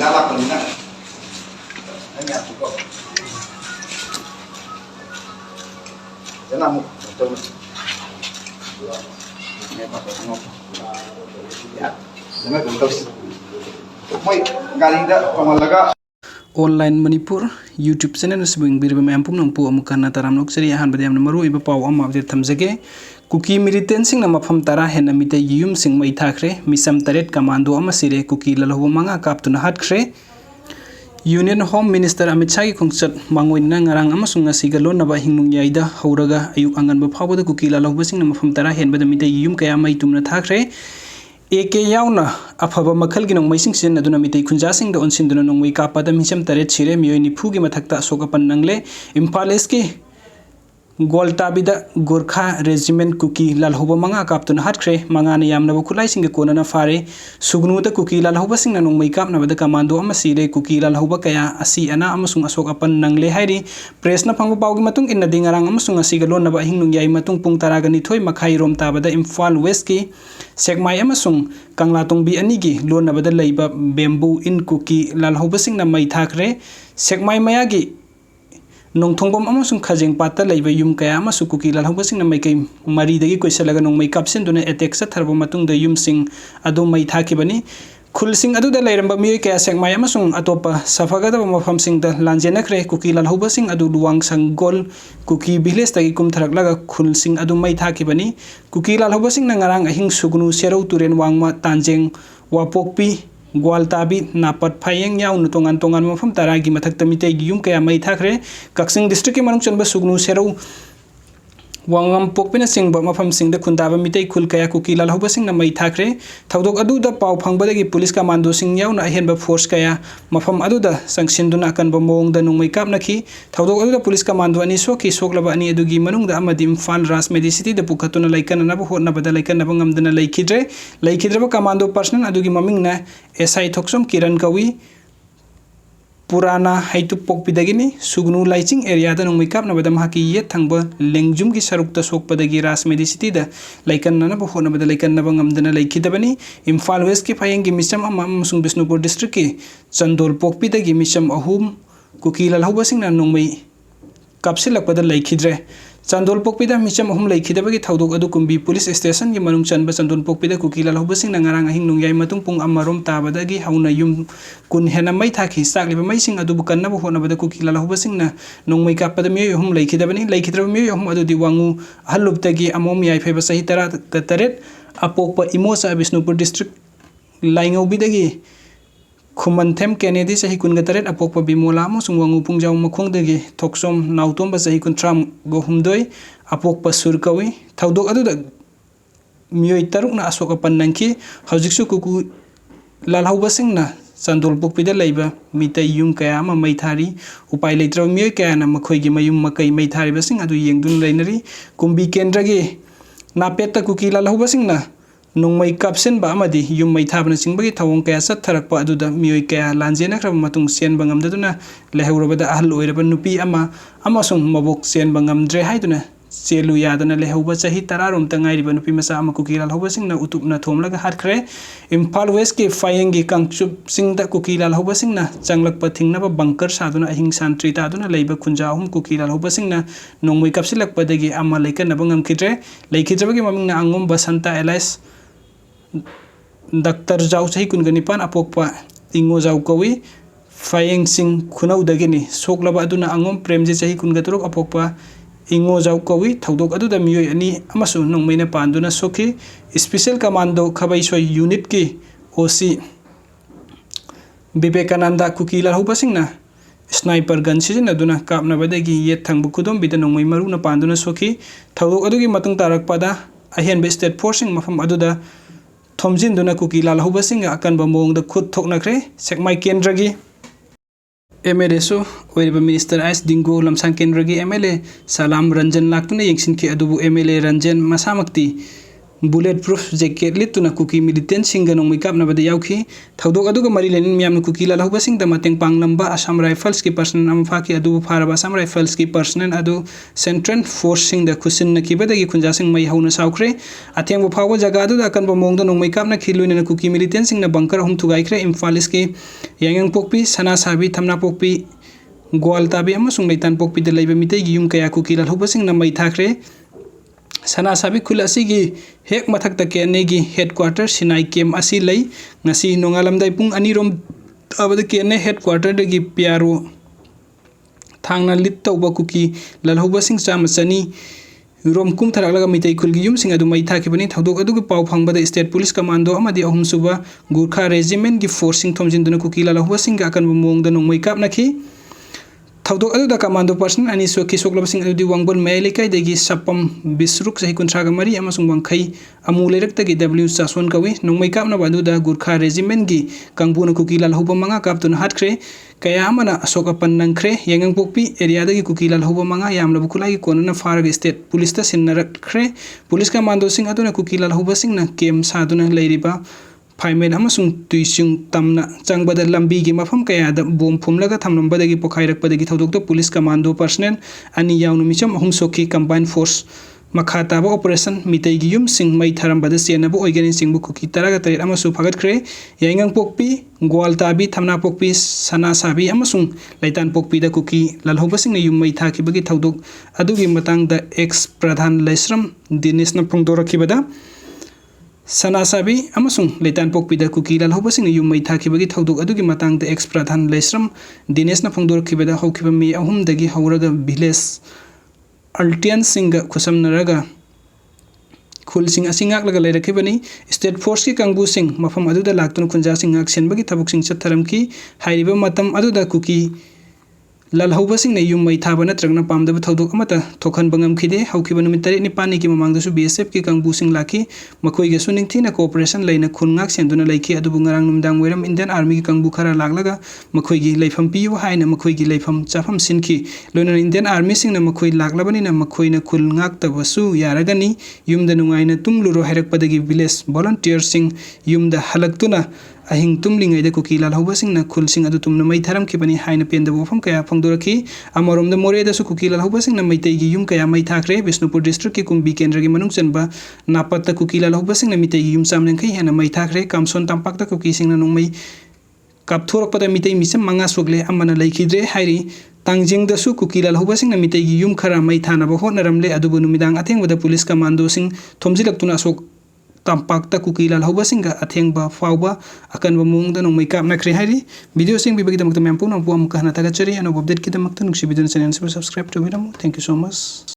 galak ko na. Hanya ko. Jangan mo. Ito. Ya. Jangan terus. May galing da pamalaga. Online Manipur YouTube channel sebing bir bam pum nang pu amukan na taram nok seri han badiam maru iba paw am update thamjage kuki militant sing na mafam tara hen amite yum sing mai thakre misam taret commando ama sire kuki lalho manga kaptuna hatkhre Union Home Minister Amit Shah ki khongchat mangoin na ngarang amasung ngasi galon na ba hingnung yaida hauraga ayuk angan ba phawda kuki lalho basing na mafam tara hen badamite yum kaya mai tumna thakre eke yauna afaba makhal gi nongmai sing sin aduna mitei khunja sing da onsin duna nongmai ka padam hisam tare chire miyoi ni phu gi mathakta sokapan nangle Imphal East ki Goltabida Gorkha Regiment kuki lalhoba manga kaptuna hatkre manga na yamna bukulai sing kona na fare sugnu da kuki lalhoba sing na nongmai kap na bada commando ama sire kuki lalhoba kaya asi ana amasung asokapan nangle hairi press na phangba pawgi matung inna dingarang amasung asi galon na ba hingnung yai matung pung taragani thoi makhai rom tabada Imphal West ki Sekmai amasung Kanglatong bi anigi lon na bada leiba bamboo in kuki lalhoba sing na mai thakre Sekmai mayagi nongthongbom amasung khajeng patta leiba yum kaya amasu kuki lalhoba sing na mai kai mari dagi koisalaga nongmai kapsen duna attack sa tharbo matung da yum sing adu mai thakibani khul sing adu da leiramba miyoi kaya Sekmai amasung atopa safaga da mafam sing da lanjenakre kuki lalhoba sing adu luwang sanggol kuki village tagi kum tharaklaga khul sing adu mai thakibani kuki lalhoba sing na ngarang ahing sugnu serau turen wangma tanjeng wapokpi Gwaltabi napat phayeng yaw nutongan tongan mafam taragi mathakta mitei gi yum kaya mai thakre Kaksing district ki manung chanba sugnu serau wangam pokpina singba mafam singda khundaba mitei khul kaya kuki lalhoba sing na mai thakre thaudok adu da paw phangbada gi police commando sing yaw na ahenba force kaya mafam adu da sangsinduna kan ba mong da nungmai kap nakhi thaudok adu da police commando ani so ki soklaba ani adu gi manung da amadi Imphal Rajmedi city da pukhatuna laikan na ba hotna bada laikan na ba ngamdana laikhidre ba commando personal adu gi maming na SI Thoksom Kiran Kawi Purana haitu pokpidagini sugnu laiching area da nongmai kap na badam haki yet thangba lengjum gi sarukta sokpadagi Rajmedi city da laikan na ba hona bada laikan na ba ngamdana laikhidabani Imphal West ki phayeng gi misam amasung Bisnupur district ki Chandol pokpidagi misam ahum kuki lalhoba sing na nongmai kapsilakpada laikhidre Chandol pokpida misam ahum laikhidabagi thaudok adu kumbi police station gi manung chanba Chandol pokpida kuki lalhoba sing na ngarang ahing nungyai matung pung amarom tabadagi hauna yum kun hena mai thakhi sakliba mai sing adu bukan na bo hona bada kuki lalhoba sing na nongmai kapada miyoi ahum laikhidabani laikhidraba miyoi ahum adu di wangu haluptagi amom yai pheba sahi tara taret apokpa imosa Bisnupur district laingobidagi Khumanthem Kennedy sahi kun gataret apokpa bimola mo sungwangu pungjaw makhong dagi Thoksom nautomba sahi kun tram go humdoi apokpa surkawi thaudok adu da miyoi taruk na asoka pannangki haujiksu kuku lalhoba sing na Chandol pokpida leiba mitai yum kaya ama mai thari upai leitra miyoi kaya na makhoi gi mayum makai mai thari basing adu yengdun leinari kumbi kendra gi napetta kuki lalhoba sing na nongmai kapsen ba amadi yum mai thabna singbagi thawong kaya sat tharakpa adu da miyoi kaya lanjena khrab matung sen bangam daduna lehaurabada ahal oiraba nupi amasung mabok sen bangam dre haiduna selu yadana lehauba chahi tararum tangai riba nupi masa ama kuki lalhoba sing na utupna thomlaga hatkre Imphal West ki fayengi kangchup sing da kuki lalhoba sing na changlakpa thingna ba bunker saduna ahing santri ta aduna leiba khunja ahum kuki lalhoba sing na nongmai kapsilakpa dagi ama leikan na bangam khidre leikhidra gi maming na angom basanta Elias Dr. Jau sahi kun ganipan apokpa ingo jau kawi fayeng sing khunau dagini soklaba aduna angom premje sahi kun gaturok apokpa ingo jau kawi thaudok adu da miyoi ani amasu nongmaina panduna soki special commando khabaisoi unit ki OC Vivekananda kuki lalhoba sing na sniper gun sizin aduna kapna badagi yet thangbu kudom bida nongmai maru na panduna soki thaudok adu gi matung tarakpada ahen state forcing mafam adu da Thomjin duna kuki lalhoba sing akan ba mong da khut thoknakre Sekmai kendragi MLA so oiriba minister as dingo lamsang kendragi MLA Salam Ranjan laktuna yengsin ki adubu MLA Ranjan masamakti bullet proof jacket लिटुना Kuki militant सिंगा नोंमै कापनाबदा याउखि थौदोक अदुगा मरी Lenin मियामना कुकी लालहौबसिंगदा मतेंग पांगलंबा असम राइफल्स की पर्सनल अमा फाकी अदु फारबा असम राइफल्स की पर्सनल अदु सेंट्रल फोर्स सिंगदा खुसिननखिबदगी खुंजासिंग मै हौना साउख्रे अथेंगबो फावो जगा अदुदा अकनबो मोंगदा नोंमै कापना खिलुइना कुकी मिलिटेंट सिंगना बंकर हम थुगाइख्रे इम्फाल ईस्ट की यांगपोकपी सनासाबी थमनापोकपी ग्वालताबी अमसुंग लैतान पोकपीदा लैबा मितैगी युम कया कुकी लालहौबसिंगना मै थाख्रे सनासाबी खुल असिगी हेक मथक्ता केनेगी हेडक्वार्टर सिनाई केम असी लै ngasi नोंगालमदाई पुंग अनिरोम ताबदा केने हेडक्वार्टर दगी प्यारो थांगना लिट तौबा कुकी लालहौबसिंग चामा चनी रोम कुमथरालगा मितै खुलगी युमसिंग अदु मै थाखिबनी थौदोक अदुगी पाव फंगबदा स्टेट पुलिस कमांडो अमदि अहुम सुबा गुरखा रेजिमेंट की फोर्सिंग थोमजिनदुना कुकी लालहौबसिंग अकनबो मोंगदा नोंमै कापनाखि थौदोक अदुदा कमांडो पर्सन अनि सोखि सोक्लबसिंग अदुदि वांगबन मै लेकाइदगी सपम बिसरुक सही कुंथ्रागा मरी अमसुंग वांखै अमु लेरक्तगी डब्ल्यू चासोन कवि नोंमै कापनाबा अदुदा गुरखा रेजिमेंट की कांगबुना कुकी लालहौबा मंगा कापतुना हाटख्रे कया अमना अशोक अपन नंख्रे यांगपोकपी एरियादगी कुकी लालहौबा मंगा यामलबु खुलाई कोनना फारग स्टेट पुलिस ता सिन्नरख्रे पुलिस कमांडो सिंग अदुना कुकी लालहौबसिंगना केम सादुना लैरिबा फाइमेन अमसुंग तुइसिंग तमना चंगबदा लंबी की मफम कयादा बोम फुमलगा थमलंबदगी पोखाइरकपदगी थौदोकतो पुलिस कमांडो पर्सनल अनि याउनु मिचम अहुम सोखी कंबाइन फोर्स मखाताबा ऑपरेशन मितैगी युम सिंग मै थरंबदा सेनबो ओइगनि सिंगबु कुकी तरागा तरेट अमसु फगतख्रे यांगंग पोकपी ग्वालताबी थमना पोकपी सनासाबी अमसुंग लैतान पोकपीदा कुकी लालहौबसिंग युम मै थाखिबगी थौदोक अदुगी मतंगदा एक्स प्रधान लैश्रम दिनेशना फुंगदोरखिबदा सनासाबी अमसुंग लैतान पोकपीदा कुकी लालहौबसिंग युम मै थाखिबगी थौदोक अदुगी मतंगदा एक्स प्रधान लैश्रम दिनेशना फुंगदोरखिबदा हौखिबा मी अहुमदगी हौरगा विलेज अल्टियन सिंग खुसमनरगा खुलसिंग असिंगाकलगा लैरखिबनी स्टेट फोर्स की कांगबुसिंग मफम अदुदा लाक्तुन खुंजासिंग आक्सेनबगी थबुकसिंग चथरमकी हाइरिबा मतम अदुदा कुकी लालहौबसिंग युम मै थाबा नत्रगना पामदबा थौदोक अमता थोखनबा ngamkhide हौखिबा नुमित 3 निपानी की ममांगदसु बीएसएफ की कांगबुसिंग लाखि मखोइगसु निंगथिना कोऑपरेशन लैना खुनगाक सेंदुना लैखि अदुबु ngarang numdang verum Indian army की कांगबु खरा लागलगा मखोइगी लैफम पियु हाइना मखोइगी लैफम चाफम सिनखि लोना इंडियन आर्मी सिंगना मखोइ लागलबनिना मखोइना खुलगाक तबसु यारगनी युमदा नुंगाइना तुमलुरो हैरकपदगी विलेज वॉलंटियर सिंग युमदा हलक्तुना अहिंग तुमलिंगैदा कुकी लालहौबसिंगना खुलसिंग अदु तुमना मै थरमखिबनी हाइना पेंदबो वफम कया फंगदोरखि अमरोमदा मोरेदसु कुकी लालहौबसिंगना मैतैगी युम कया मै थाख्रे बिष्णुपुर डिस्ट्रिक्ट की कुंबी केंद्र की मनुंग चनबा नापत्ता कुकी लालहौबसिंगना मितैगी युम चामनंखै हेना मै थाख्रे कामसोन तांपाक्ता कुकी सिंगना नुंमै कापथोरकपदा मितै मिसम मंगा सोगले अमना लैखिद्रे हाइरि तांजिंगदसु कुकी लालहौबसिंगना मितैगी युम खरा मै थानबा होटनरमले अदुबु नुमिदांग अथेंगबदा पुलिस कमांडो सिंग थोमजिलक्तुना अशोक तांपाक्ता कुकी लालहौबसिंग अथेंगबा फावबा अकनबा मोंगदा नोंमै कापनाख्रे हाइरि वीडियो सिंग बिबगिदमक्ता मैम पुनम पुम कहना थागचरी अनोब अपडेट किदमक्ता नुक्सिबिदन चैनल से सब्सक्राइब टुबिरम थैंक यू सो मच।